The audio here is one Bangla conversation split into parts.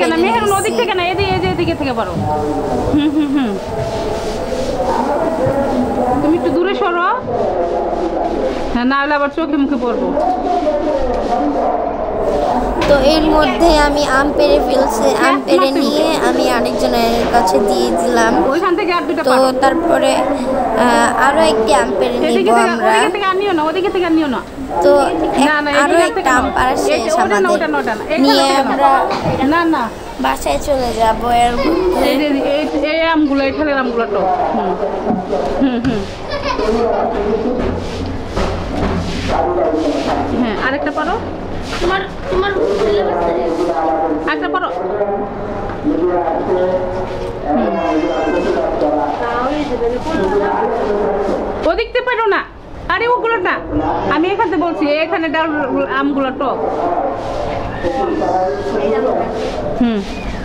থেকে না মেহেরুন, ওদিক থেকে না, এদিকে থেকে পারো। তুমি একটু দূরে সরো, হ্যাঁ, না হলে আবার চোখে মুখে পড়বো। তো এর মধ্যে আমি আম পেড়ে ফেলছি, আম পেড়ে নিয়ে আমি আরেকজনের কাছে দিয়ে দিলাম। ওইখান থেকে আর দুটো তো তারপরে আরো একটি আম পেড়ে নিব আমরা। ওদিকে থেকে আনিও না, ওদিকে থেকে আনিও না। তো আরো একটা আম পাড়া শেষ আমাদের, নিয়ে আমরা না বাসায় চলে যাবো। এর এই আমগুলো, এখানের আমগুলো তো হ্যাঁ, আরেকটা পারো, তোমার একটা পারো। ওদিকতে পারো না, আরে ওগুলো না, আমি এখানে বলছি, এখানে ডাল আমগুলো টক।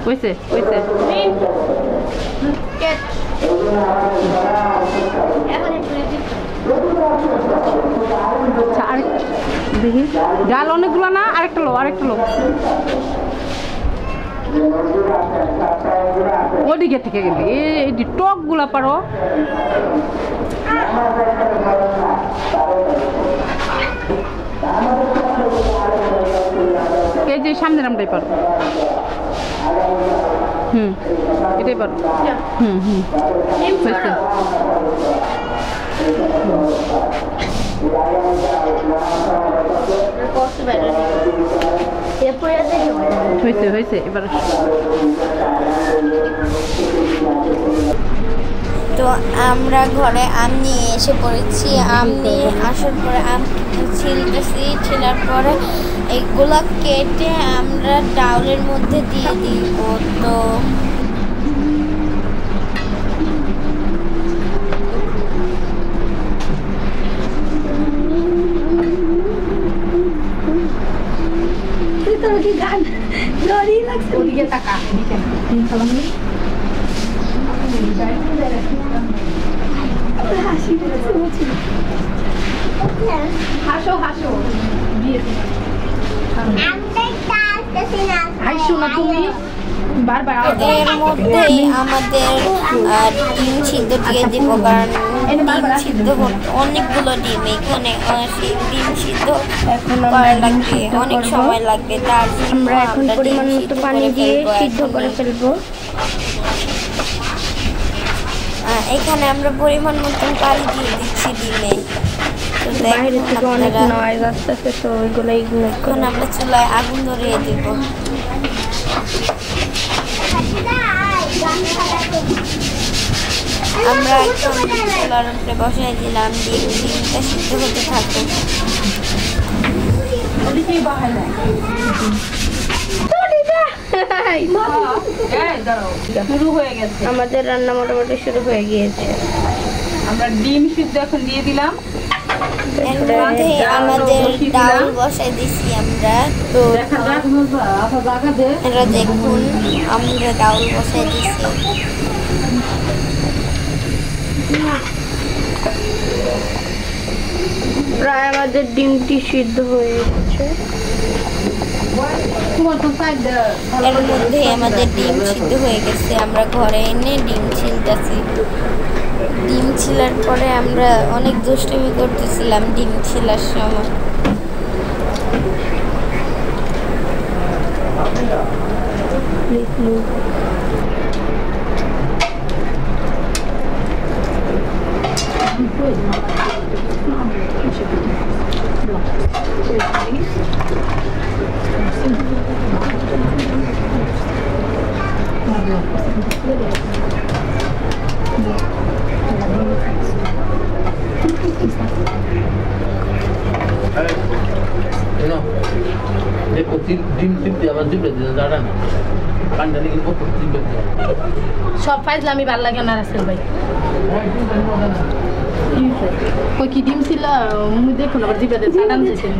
হয়েছে হয়েছে। আচ্ছা, আরেকটা দেখি, ডাল অনেকগুলো না, আরেকটা লো। ওদিকে থেকে গেলি এই টক গুলা পারো। এই যে সামনের আমটাই পারো। এটাই পারো। হয়েছে। হয়েছে এবার। তো আমরা ঘরে আম নিয়ে এসে পড়েছি। আম নিয়ে আসার পরে আম ছিলতেছি, ছিলার পরে এগুলা কেটে আমরা ডাউলের মধ্যে দিয়ে দিব। তো গান লাগছে, ওদিকে তাকা। হাসো তুমি বারবার। এর মধ্যেই আমাদের ডিম সিদ্ধ দিয়ে দিব, কারণ ডিম সিদ্ধ অনেকগুলো ডিম, এখানে ডিম সিদ্ধ করা লাগবে, অনেক সময় লাগবে। তার আমরা এখন পরিমাণ মতো পানি দিয়ে সিদ্ধ করে ফেলবো। এখানে আমরা পরিমাণ মতো পানি দিয়ে দিচ্ছি ডিমে। বাইরে থেকে অনেক নয়েজ আসতেছে, তো ওইগুলো এখন আমরা চুলায় আগুন ধরিয়ে দিব। আমরা এখন চুলার উপরে বসাই দিলাম, ডিমটা সিদ্ধ হতে থাকবে। শুরু হয়ে গেছে আমাদের রান্না, মোটামুটি শুরু হয়ে গিয়েছে। আমরা ডিম সিদ্ধ এখন দিয়ে দিলাম। এর মধ্যে আমাদের ডাউল বসাই দিছি আমরা। তো এটা দেখুন, আমরা ডাউল বসাই দিছি। প্রায় আমাদের ডিমটি সিদ্ধ হয়ে গেছে। এর মধ্যে আমাদের ডিম সিদ্ধ হয়ে গেছে। আমরা ঘরে এনে ডিম ছিলতেছি। ডিম ছিলার পরে আমরা অনেক দুষ্টুমি করতেছিলাম ডিম ছিলার সময়। সব ফাইজলে আমি ভালো লাগে না রাসেল ভাই। ওই কি ডিম ছিল মুই দেখুন আবার জিভে দিয়ে ছাড়ান দিয়েছেন।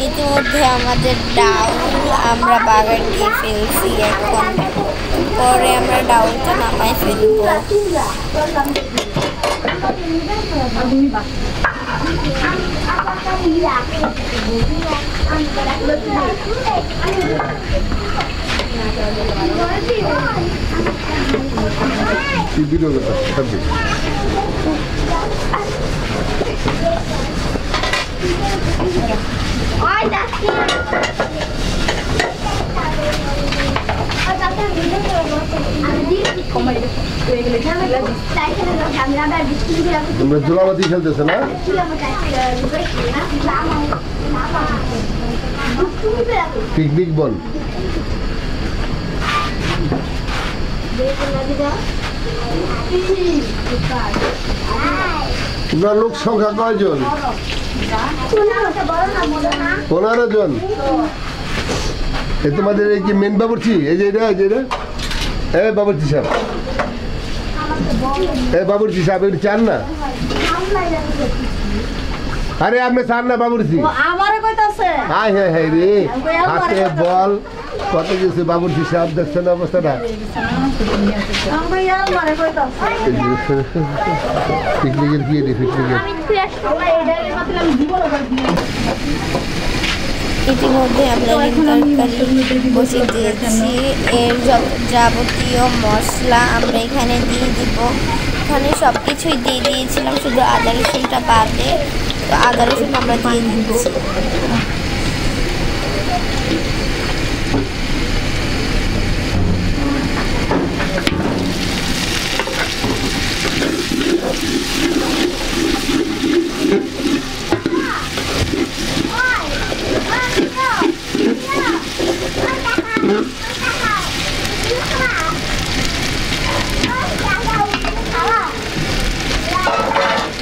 ইতিমধ্যে আমাদের ডাউল আমরা বাগার দিয়ে ফেলছি। এখন পরে আমরা ডাউলটা নামাই ফেলবো। তোমরা জোলাবাতি খেলতেছো না? পিকনিক বল। তোমরা লোক সংখ্যা কয়জন? 15 জন। তোমাদের এই কি মেন বাবুর্চি? এই যে এটা বাবুর্চি সাহেব, বাবুর্চি সাহেব এটা চান না? আরে আপনি চান না বাবুর্চি? হ্যাঁ হ্যাঁ হ্যাঁ রে, হাতে বল কত কিছু। বাবুর্চি সাহেব দেখছেন অবস্থাটা? পিকনিকের কি পিকনিকের ইতিমধ্যে আমরা তরকারি বসিয়ে দিয়েছি। এর যাবতীয় মশলা আমরা এখানে দিয়ে দিব। এখানে সব কিছুই দিয়ে দিয়েছিলাম, শুধু আদা রসুনটা বাদে। তো আদা রসুন আমরা দিয়ে দিচ্ছি।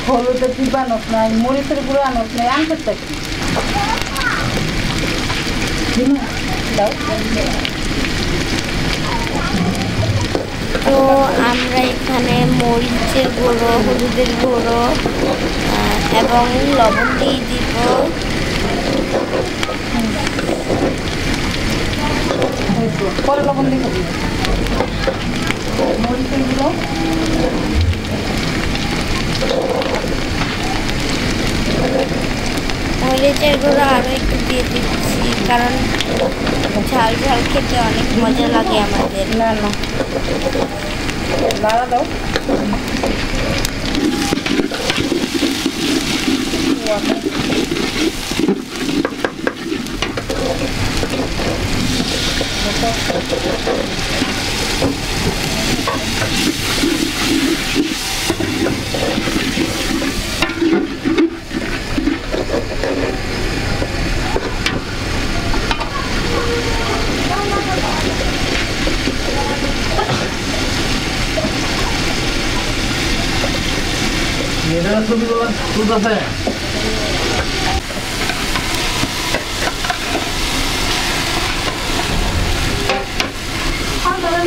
হলুদের কি বানস নাই, মরিচের গুঁড়ো আনস নাই, আনতে থাকি। তো আমরা এখানে মরিচের গুঁড়ো, হলুদের গুঁড়ো এবং লবণ দিয়ে দিব। পরে লবণ দিয়ে খাবি। মরিচের গুঁড়ো মরিচের গুঁড়ো আরও একটু দিয়ে দিচ্ছি, কারণ ঝাল ঝাল খেতে অনেক মজা লাগে আমাদের। না না লাড়া দাও।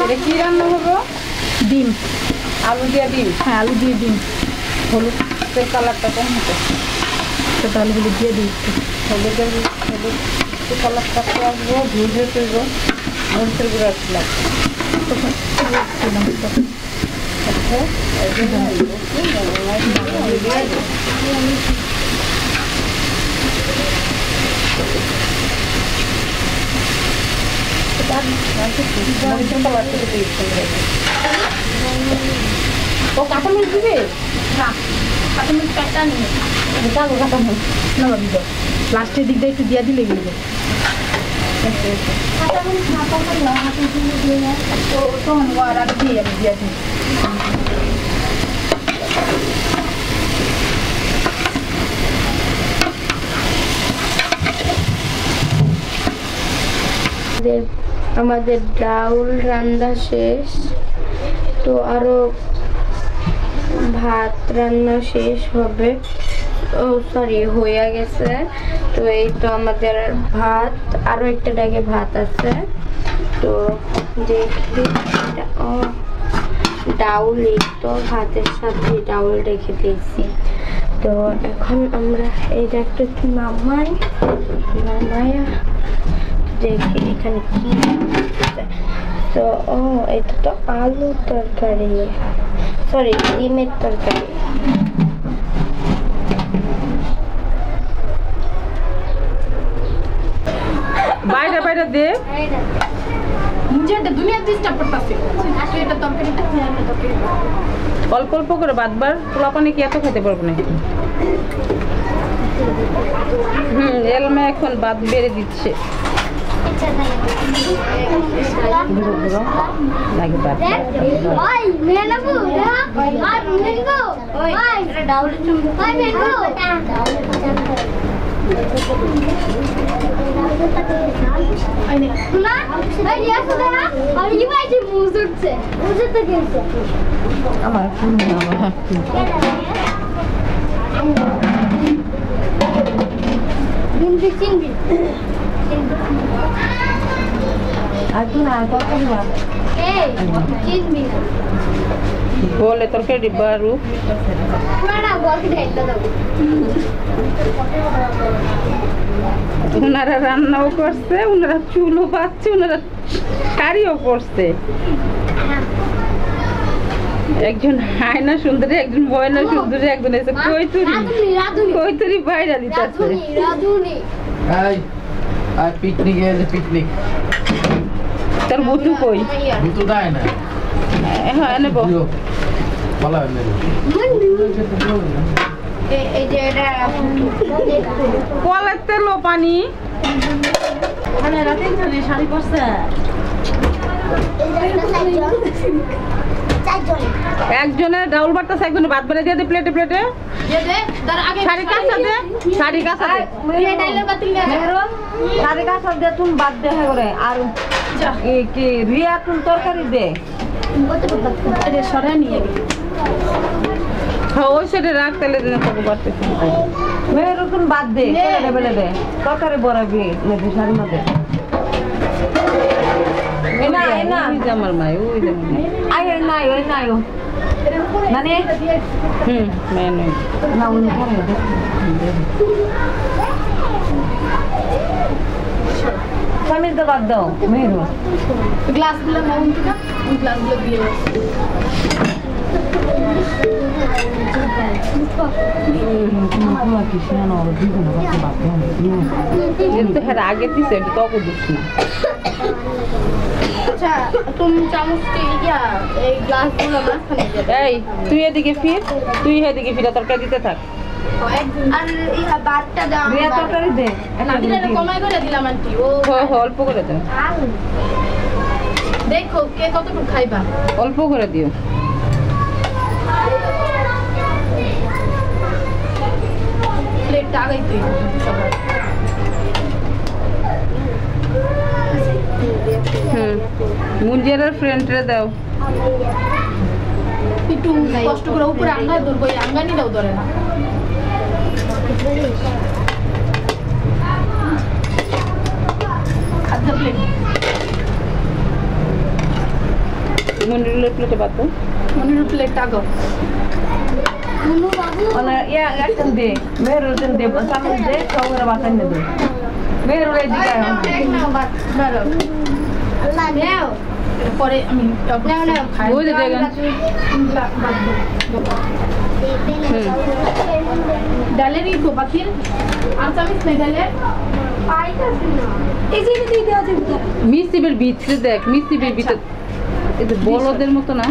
এটা কি রান্না হবো? ডিম, আলু দিয়ে ডিম। হ্যাঁ আলু দিয়ে ডিম। হলুদের কালারটা কম হতো, সেটা আলুগুলো দিয়ে দিই। হলুদের কালারটা আসবো, ভুজে তুলবো। মরিচের গুঁড়ো আসলাম ও কাঁচামরিচ দিবে না? কাঁচামরিচ কাটা নিয়ে কাঁচামরিচ না দিব, লাস্টের দিকটা একটু দিয়ে দিলে গেলে তখন আর দিয়ে আমি দিয়ে দিই। আমাদের ডাউল রান্না শেষ। তো আরো ভাত রান্না শেষ হবে। ও সরি, হয়ে গেছে। তো এই তো আমাদের ভাত, আরো একটা ডাকে ভাত আছে। তো দেখি ডাউল, এই তো ভাতের সাথে ডাউল রেখে দিয়েছি। তো এখন আমরা এইটা একটু নামাইয়া দেখি এখানে কি তো ও এটা তো আলু তরকারি, সরি ডিমের তরকারি। বাইরে বাইরে দে মুঝে এটা দুনিয়া ডিস্টার্ব করতেছে এটা তরকারিটা অল্প অল্প করে বাদবার পোলাপানি কি এত খেতে পারবো না। এলমা এখন বাদ বেড়ে দিচ্ছে লাগে বাদ আমার বলে তরকারি বারু ওনারা রান্নাও করছে, ওনারা চুলও পাচ্ছে, ওনারা কারিও করছে। একজন হায়না সুন্দরী, একজন বয়না সুন্দরী, একজন এসে কৈতুরি বাইরা দিতেছে। পিকনিক পিকনিক তোর বুতু কই? বুতু দেয় না। হ্যাঁ নেব কলের তেল পানি শাড়ি করছে একজনের ডাউল বাড়তেছে, একজনের ভাত বেড়ে দিয়ে দে প্লেটে প্লেটে। শাড়ি কাঁচা দে, শাড়ি কাঁচা দে, শাড়ি কাঁচা দে, তুমি বাদ দে করে। আর কি রিয়া তুমি তরকারি দে সরাই নিয়ে ওই সাইডে রাখ, তাহলে পারতেছি মেয়ের তুমি বাদ দে বেলে দে তরকারি বড়াবি শাড়ির মধ্যে। আমার মাই ওই আয় নাই ওই নাই মানে না উনি স্বামীর তো বাদ দাও মেয়ের গ্লাসগুলো গ্লাসগুলো দিয়ে আগে দিছে তখন দিচ্ছি না। এই তুই এদিকে ফির, তুই এদিকে ফিরে তরকারি দিতে থাক। তরকারি দে অল্প করে দেন, দেখো কে কতটুকু খাইবা, অল্প করে দিও। প্লেটটা আগাইতে মুঞ্জেরার ফ্রেন্ডরে দাও একটু কষ্ট করে উপরে আঙ্গা ধরবো, আঙ্গানি দাও ধরে না। মনিরুলের প্লেটে বাদ দাও, মনিরুল প্লেটটা আগো দে মেয়ের দে সামনে দে সৌরে বাসায় দে মেয়ের পরে আমি ডালের ই বাকির আর চামিচ নেই ডালের মিষ্টিবের ভিতরে দেখ, মিষ্টিবের ভিতরে বলদের মতো না।